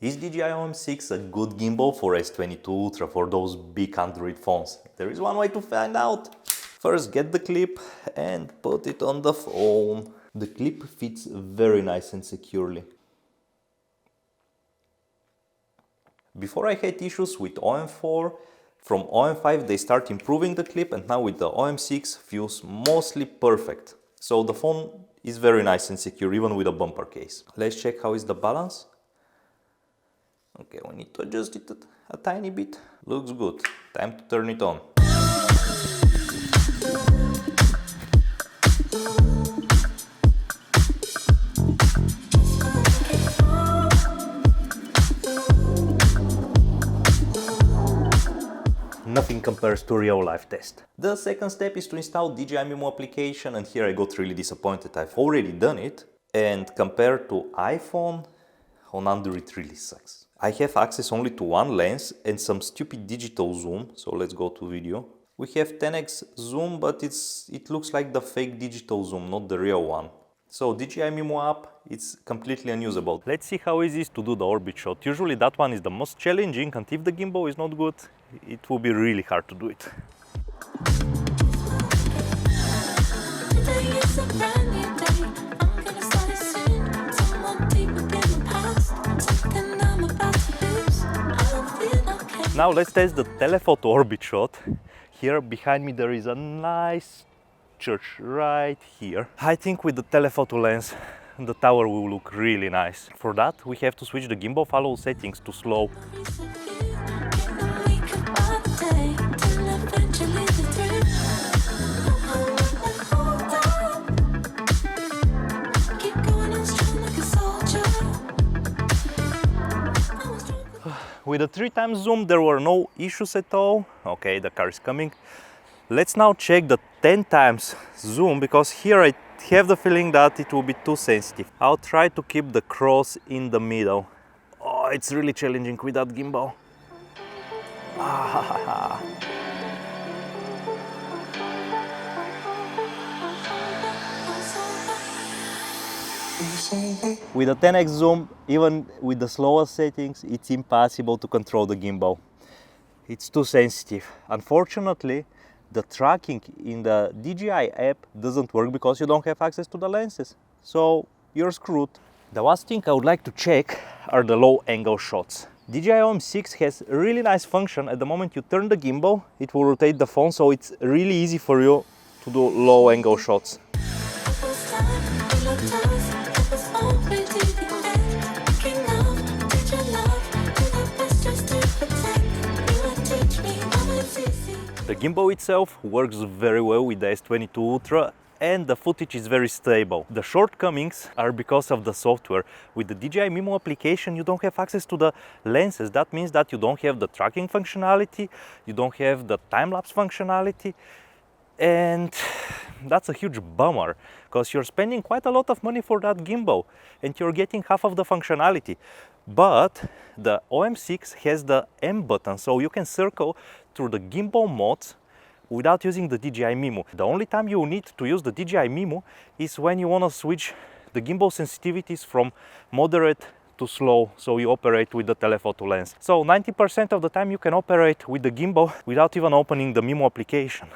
Is DJI OM6 a good gimbal for S22 Ultra for those big Android phones? There is one way to find out. First, get the clip and put it on the phone. The clip fits very nice and securely. Before I had issues with OM4, from OM5 they start improving the clip, and now with the OM6 feels mostly perfect. So the phone is very nice and secure even with a bumper case. Let's check how is the balance. Okay, we need to adjust it a tiny bit. Looks good. Time to turn it on. Nothing compares to real life test. The second step is to install DJI Mimo application, and here I got really disappointed. I've already done it, and compared to iPhone, on Android it really sucks. I have access only to one lens and some stupid digital zoom, so let's go to video. We have 10x zoom, but it looks like the fake digital zoom, not the real one. So DJI Mimo app, it's completely unusable. Let's see how easy it is to do the orbit shot. Usually that one is the most challenging, and if the gimbal is not good, it will be really hard to do it. Now let's test the telephoto orbit shot. Here behind me there is a nice church right here. I think with the telephoto lens the tower will look really nice. For that we have to switch the gimbal follow settings to slow. With the 3x zoom there were no issues at all. Okay, the car is coming. Let's now check the 10x zoom, because here I have the feeling that it will be too sensitive. I'll try to keep the cross in the middle. Oh, it's really challenging with that gimbal. With the 10x zoom, even with the slower settings, it's impossible to control the gimbal. It's too sensitive. Unfortunately, the tracking in the DJI app doesn't work because you don't have access to the lenses. So you're screwed. The last thing I would like to check are the low angle shots. DJI OM6 has a really nice function. At the moment you turn the gimbal, it will rotate the phone, so it's really easy for you to do low angle shots. The gimbal itself works very well with the S22 Ultra, and the footage is very stable. The shortcomings are because of the software. With the DJI Mimo application you don't have access to the lenses. That means that you don't have the tracking functionality, you don't have the time-lapse functionality, and that's a huge bummer, because you're spending quite a lot of money for that gimbal and you're getting half of the functionality. But the OM6 has the M button, so you can circle through the gimbal modes without using the DJI Mimo. The only time you need to use the DJI Mimo is when you want to switch the gimbal sensitivities from moderate to slow, so you operate with the telephoto lens. So 90% of the time you can operate with the gimbal without even opening the Mimo application.